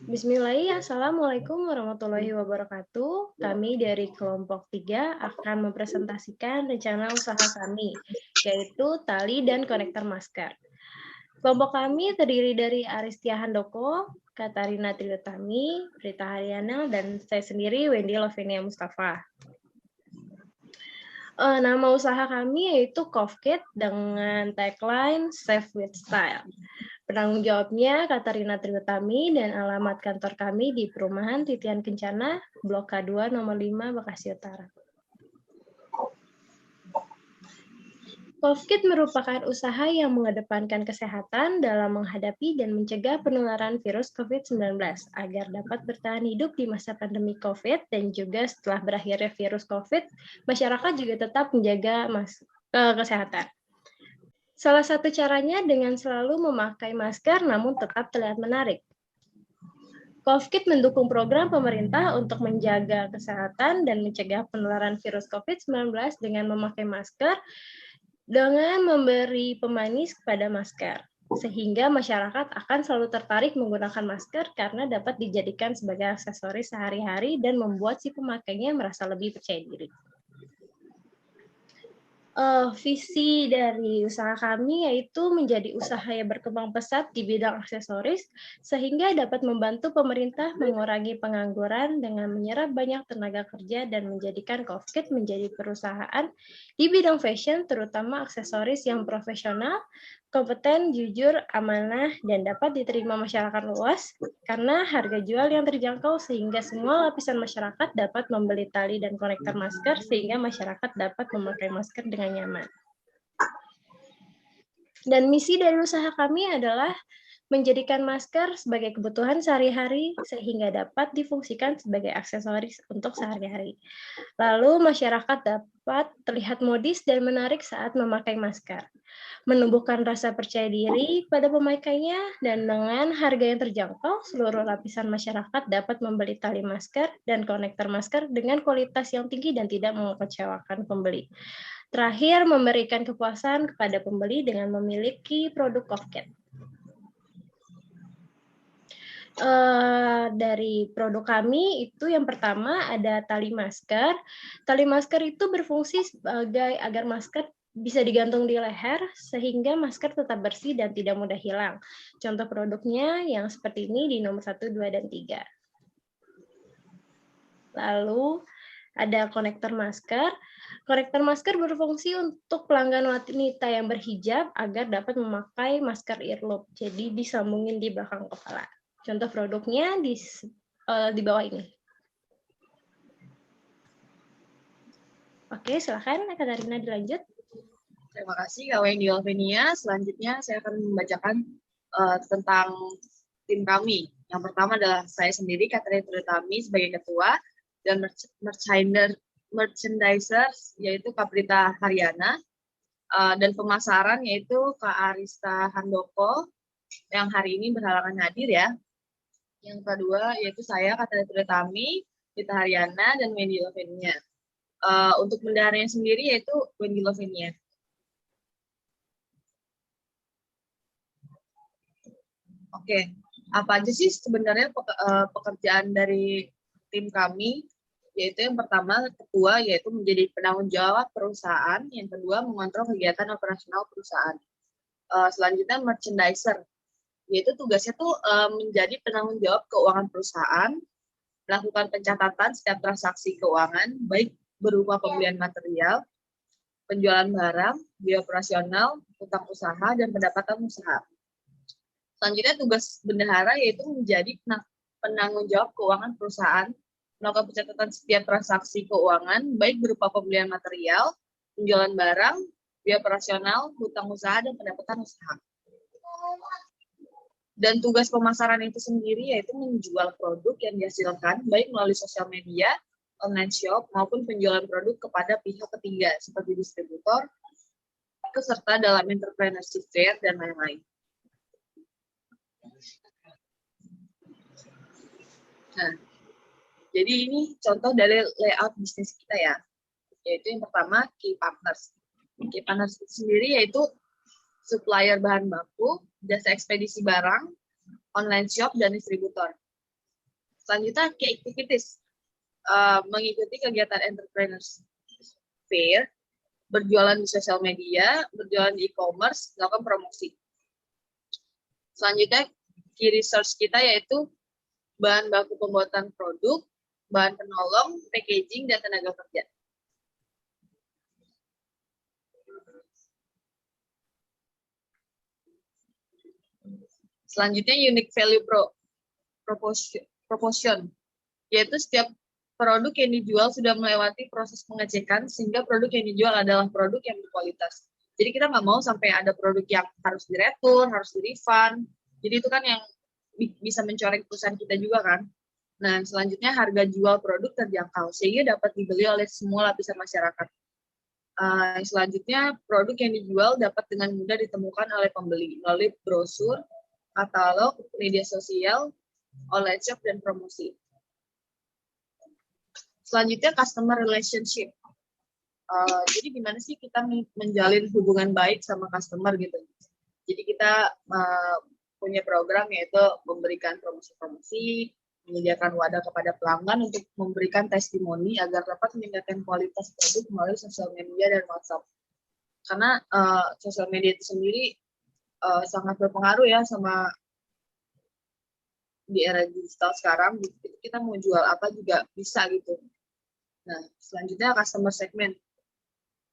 Bismillahirrahmanirrahim. Assalamualaikum warahmatullahi wabarakatuh. Kami dari kelompok 3 akan mempresentasikan rencana usaha kami, yaitu tali dan konektor masker. Kelompok kami terdiri dari Aristia Handoko, Katarina Triutami, Rita Haryana, dan saya sendiri, Wendy Lovenia Mustafa. Nama usaha kami yaitu Kofkit dengan tagline Save with Style. Penanggung jawabnya Katarina Triutami dan alamat kantor kami di Perumahan Titian Kencana, Blok K2 nomor 5, Bekasi Utara. Kofkit merupakan usaha yang mengedepankan kesehatan dalam menghadapi dan mencegah penularan virus COVID-19 agar dapat bertahan hidup di masa pandemi COVID dan juga setelah berakhirnya virus COVID, masyarakat juga tetap menjaga kesehatan. Salah satu caranya dengan selalu memakai masker namun tetap terlihat menarik. Kofkit mendukung program pemerintah untuk menjaga kesehatan dan mencegah penularan virus COVID-19 dengan memakai masker dengan memberi pemanis kepada masker, sehingga masyarakat akan selalu tertarik menggunakan masker karena dapat dijadikan sebagai aksesoris sehari-hari dan membuat si pemakainya merasa lebih percaya diri. Visi dari usaha kami yaitu menjadi usaha yang berkembang pesat di bidang aksesoris sehingga dapat membantu pemerintah mengurangi pengangguran dengan menyerap banyak tenaga kerja dan menjadikan Kofkit menjadi perusahaan di bidang fashion terutama aksesoris yang profesional, kompeten, jujur, amanah, dan dapat diterima masyarakat luas karena harga jual yang terjangkau sehingga semua lapisan masyarakat dapat membeli tali dan konektor masker sehingga masyarakat dapat memakai masker dengan nyaman. Dan misi dari usaha kami adalah menjadikan masker sebagai kebutuhan sehari-hari sehingga dapat difungsikan sebagai aksesoris untuk sehari-hari. Lalu masyarakat dapat terlihat modis dan menarik saat memakai masker, menumbuhkan rasa percaya diri pada pemakainya, dan dengan harga yang terjangkau, seluruh lapisan masyarakat dapat membeli tali masker dan konektor masker dengan kualitas yang tinggi dan tidak mengecewakan pembeli. Terakhir, memberikan kepuasan kepada pembeli dengan memiliki produk Kofkit. Dari produk kami itu yang pertama ada tali masker. Tali masker itu berfungsi sebagai agar masker bisa digantung di leher sehingga masker tetap bersih dan tidak mudah hilang. Contoh produknya yang seperti ini di nomor 1, 2, dan 3. Lalu ada konektor masker. Konektor masker berfungsi untuk pelanggan wanita yang berhijab agar dapat memakai masker earlobe. Jadi disambungin di belakang kepala. Contoh produknya di bawah ini. Oke, silakan Katarina dilanjut. Terima kasih Kak Wendy Alvenia. Selanjutnya saya akan membacakan tentang tim kami. Yang pertama adalah saya sendiri, Katarina Triutami sebagai ketua, dan merchandiser yaitu Kak Prita Haryana, dan pemasaran yaitu Kak Arista Handoko yang hari ini berhalangan hadir ya. Yang kedua yaitu saya, Katarina Triutami, Rita Haryana, dan Wendy Lovenia. Untuk bendaharanya sendiri yaitu Wendy Lovenia. Oke, apa aja sih sebenarnya pekerjaan dari tim kami? Yaitu yang pertama, ketua, yaitu menjadi penanggung jawab perusahaan. Yang kedua, mengontrol kegiatan operasional perusahaan. Selanjutnya, merchandiser, yaitu tugasnya tuh menjadi penanggung jawab keuangan perusahaan, melakukan pencatatan setiap transaksi keuangan, baik berupa pembelian material, penjualan barang, biaya operasional, utang usaha, dan pendapatan usaha. Selanjutnya tugas bendahara yaitu menjadi penanggung jawab keuangan perusahaan, melakukan pencatatan setiap transaksi keuangan, baik berupa pembelian material, penjualan barang, biaya operasional, hutang usaha, dan pendapatan usaha. Dan tugas pemasaran itu sendiri yaitu menjual produk yang dihasilkan, baik melalui sosial media, online shop, maupun penjualan produk kepada pihak ketiga, seperti distributor, peserta dalam entrepreneurship fair, dan lain-lain. Nah, jadi ini contoh dari layout bisnis kita ya, yaitu yang pertama key partners. Key partners itu sendiri yaitu supplier bahan baku, jasa ekspedisi barang, online shop, dan distributor. Selanjutnya key activities, mengikuti kegiatan entrepreneurs fair, berjualan di sosial media, berjualan di e-commerce, melakukan promosi. Selanjutnya key resource kita yaitu bahan baku pembuatan produk, bahan penolong, packaging, dan tenaga kerja. Selanjutnya unique value proportion, yaitu setiap produk yang dijual sudah melewati proses pengecekan sehingga produk yang dijual adalah produk yang berkualitas. Jadi kita nggak mau sampai ada produk yang harus diretur, harus di-refund. Jadi itu kan yang bisa mencoreng perusahaan kita juga kan. Nah, selanjutnya harga jual produk terjangkau sehingga dapat dibeli oleh semua lapisan masyarakat. Selanjutnya, produk yang dijual dapat dengan mudah ditemukan oleh pembeli melalui brosur, katalog, media sosial, online shop, dan promosi. Selanjutnya, customer relationship. Jadi gimana sih kita menjalin hubungan baik sama customer gitu. Jadi kita punya program yaitu memberikan promosi-promosi, menyediakan wadah kepada pelanggan untuk memberikan testimoni agar dapat meningkatkan kualitas produk melalui sosial media dan WhatsApp. Karena sosial media itu sendiri sangat berpengaruh ya sama di era digital sekarang. Kita mau jual apa juga bisa gitu. Nah, selanjutnya customer segment.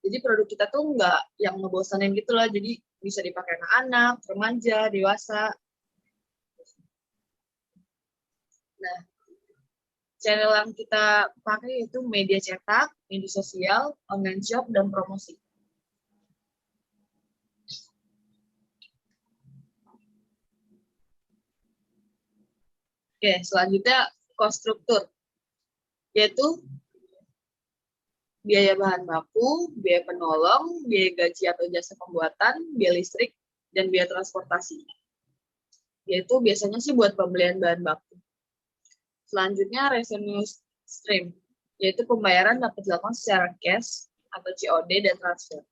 Jadi produk kita tuh nggak yang ngebosanin gitu loh. Jadi bisa dipakai anak-anak, remaja, dewasa. Nah, channel yang kita pakai itu media cetak, media sosial, online shop, dan promosi. Oke, selanjutnya cost struktur, yaitu biaya bahan baku, biaya penolong, biaya gaji atau jasa pembuatan, biaya listrik, dan biaya transportasi. Yaitu biasanya sih buat pembelian bahan baku. Selanjutnya revenue stream, yaitu pembayaran dapat dilakukan secara cash atau COD dan transfer.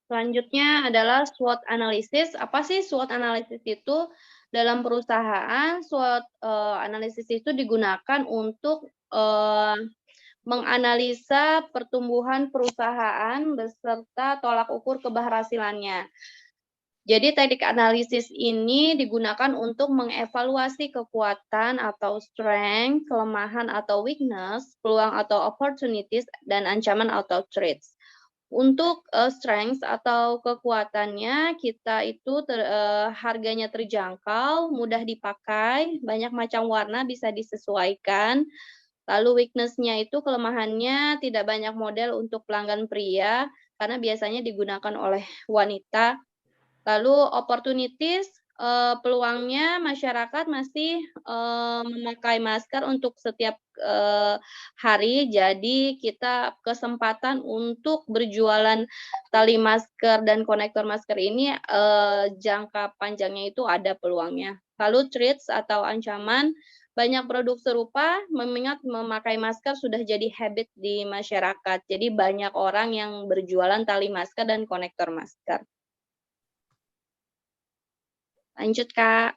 Selanjutnya adalah SWOT analysis. Apa sih SWOT analysis itu? Dalam perusahaan, SWOT analysis itu digunakan untuk menganalisa pertumbuhan perusahaan beserta tolak ukur keberhasilannya. Jadi teknik analisis ini digunakan untuk mengevaluasi kekuatan atau strength, kelemahan atau weakness, peluang atau opportunities, dan ancaman atau threats. Untuk strength atau kekuatannya, kita itu harganya terjangkau, mudah dipakai, banyak macam warna bisa disesuaikan. Lalu weakness-nya itu kelemahannya tidak banyak model untuk pelanggan pria, karena biasanya digunakan oleh wanita. Lalu opportunities, peluangnya masyarakat masih memakai masker untuk setiap hari, jadi kita kesempatan untuk berjualan tali masker dan konektor masker ini jangka panjangnya itu ada peluangnya. Lalu threats atau ancaman, banyak produk serupa mengingat memakai masker sudah jadi habit di masyarakat, jadi banyak orang yang berjualan tali masker dan konektor masker. Lanjut, Kak.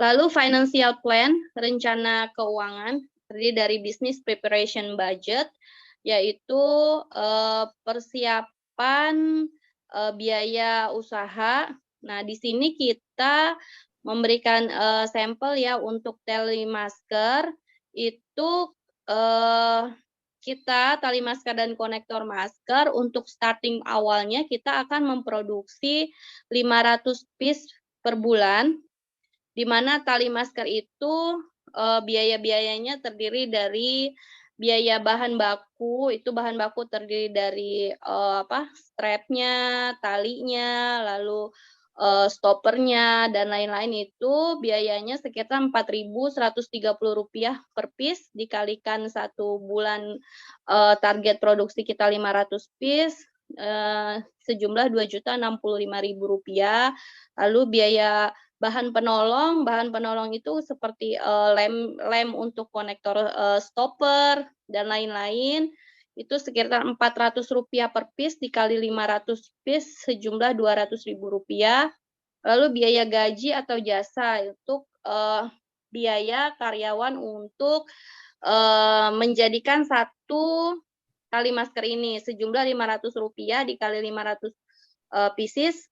Lalu financial plan, rencana keuangan, terdiri dari business preparation budget, yaitu persiapan biaya usaha. Nah, di sini kita memberikan sampel ya untuk tali masker, itu kita tali masker dan konektor masker untuk starting awalnya kita akan memproduksi 500 piece per bulan, di mana tali masker itu biaya-biayanya terdiri dari biaya bahan baku, itu bahan baku terdiri dari strapnya, talinya, lalu stoppernya, dan lain-lain itu biayanya sekitar Rp4.130 per piece, dikalikan 1 bulan target produksi kita 500 piece, sejumlah Rp2.065.000. Lalu biaya bahan penolong itu seperti lem untuk konektor stopper dan lain-lain, itu sekitar Rp400 per piece dikali 500 piece sejumlah Rp200.000. Lalu biaya gaji atau jasa untuk biaya karyawan untuk menjadikan satu tali masker ini sejumlah Rp500 dikali 500 pieces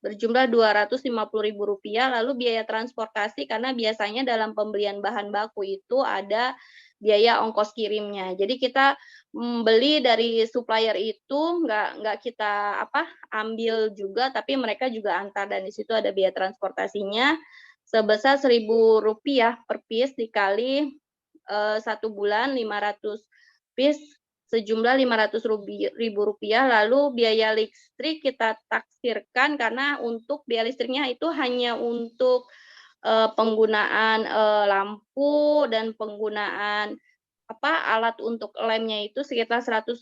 berjumlah Rp250.000. Lalu biaya transportasi karena biasanya dalam pembelian bahan baku itu ada biaya ongkos kirimnya. Jadi kita beli dari supplier itu nggak kita ambil juga, tapi mereka juga antar dan di situ ada biaya transportasinya sebesar Rp1.000 per piece dikali 1 bulan 500 piece sejumlah Rp500.000. Lalu biaya listrik kita taksirkan karena untuk biaya listriknya itu hanya untuk penggunaan lampu dan penggunaan alat untuk lemnya itu sekitar Rp100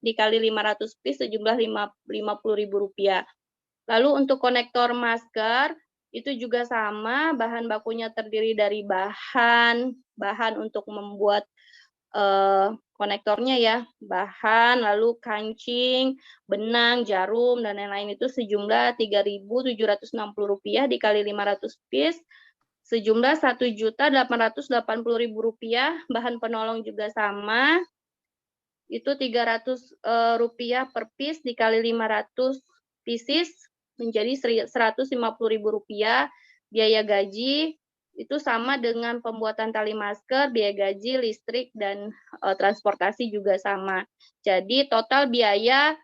dikali 500 piece sejumlah Rp50.000. Lalu untuk konektor masker itu juga sama, bahan bakunya terdiri dari bahan untuk membuat konektornya ya, bahan, lalu kancing, benang, jarum, dan lain-lain itu sejumlah Rp3.760 dikali 500 piece, sejumlah Rp1.880.000. Bahan penolong juga sama, itu Rp300 per piece dikali 500 pieces, menjadi Rp150.000. Biaya gaji itu sama dengan pembuatan tali masker, biaya gaji, listrik, dan transportasi juga sama. Jadi total biaya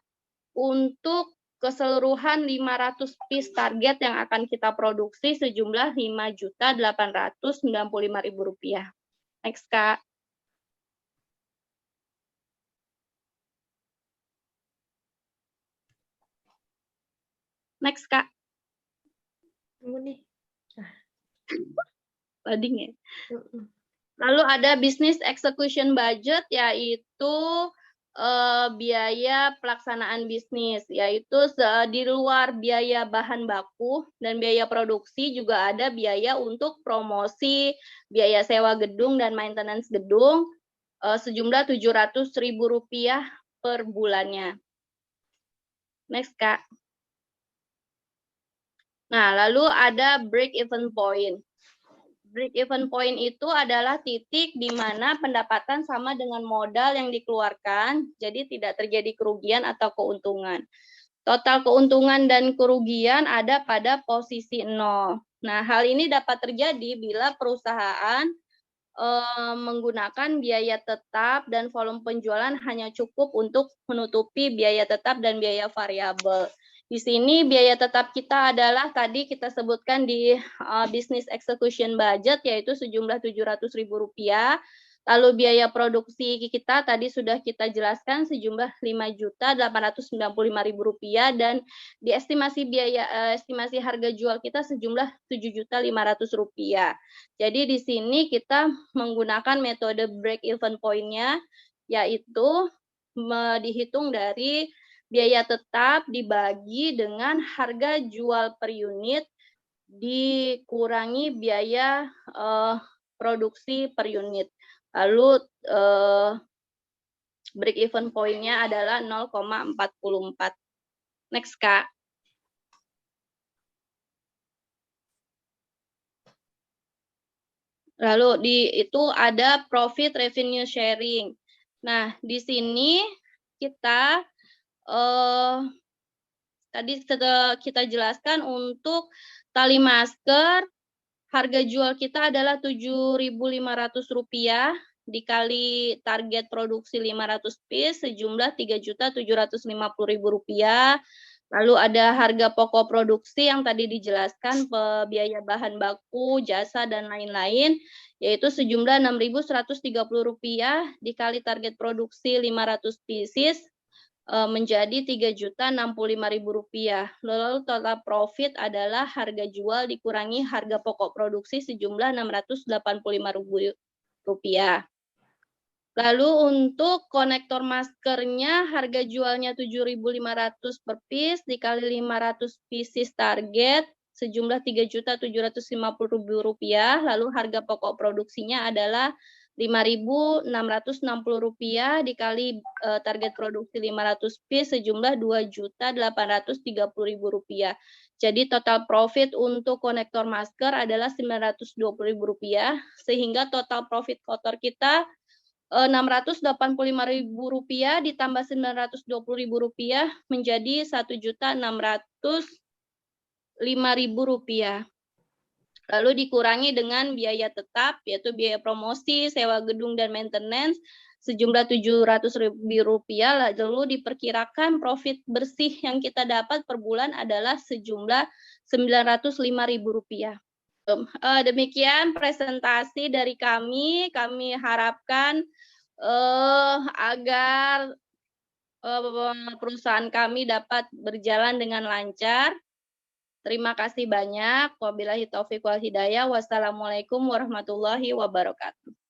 untuk keseluruhan 500 piece target yang akan kita produksi sejumlah Rp5.895.000. Next, Kak. Next, Kak. Tunggu nih. Loading ya. Lalu ada business execution budget, yaitu biaya pelaksanaan bisnis, yaitu di luar biaya bahan baku dan biaya produksi juga ada biaya untuk promosi, biaya sewa gedung dan maintenance gedung sejumlah Rp700.000 per bulannya. Next, Kak. Nah, lalu ada break-even point. Break-even point itu adalah titik di mana pendapatan sama dengan modal yang dikeluarkan, jadi tidak terjadi kerugian atau keuntungan. Total keuntungan dan kerugian ada pada posisi 0. Nah, hal ini dapat terjadi bila perusahaan menggunakan biaya tetap dan volume penjualan hanya cukup untuk menutupi biaya tetap dan biaya variabel. Di sini biaya tetap kita adalah tadi kita sebutkan di business execution budget, yaitu sejumlah Rp700.000. Lalu biaya produksi kita tadi sudah kita jelaskan sejumlah Rp5.895.000 dan diestimasi estimasi harga jual kita sejumlah Rp7.500.000. Jadi di sini kita menggunakan metode break-even point-nya, yaitu dihitung dari biaya tetap dibagi dengan harga jual per unit dikurangi biaya produksi per unit. Lalu break even point-nya adalah 0,44. Next, Kak. Lalu itu ada profit revenue sharing. Nah, di sini kita tadi kita jelaskan untuk tali masker, harga jual kita adalah Rp7.500 dikali target produksi 500 piece sejumlah Rp3.750.000. Lalu ada harga pokok produksi yang tadi dijelaskan, biaya bahan baku, jasa, dan lain-lain, yaitu sejumlah Rp6.130 dikali target produksi 500 pieces, menjadi Rp3.065.000. Lalu total profit adalah harga jual dikurangi harga pokok produksi sejumlah Rp685.000. Lalu untuk konektor maskernya harga jualnya Rp7.500 per piece dikali 500 pieces target sejumlah Rp3.750.000. Lalu harga pokok produksinya adalah Rp5.660 dikali target produksi 500 piece sejumlah Rp2.830.000. Jadi total profit untuk konektor masker adalah Rp920.000 sehingga total profit kotor kita Rp685.000 ditambah Rp920.000 menjadi Rp1.605.000. Lalu dikurangi dengan biaya tetap, yaitu biaya promosi, sewa gedung, dan maintenance, sejumlah Rp700.000, lalu diperkirakan profit bersih yang kita dapat per bulan adalah sejumlah Rp905.000. Demikian presentasi dari kami harapkan agar perusahaan kami dapat berjalan dengan lancar. Terima kasih banyak. Wabillahi taufiq wal hidayah. Wassalamualaikum warahmatullahi wabarakatuh.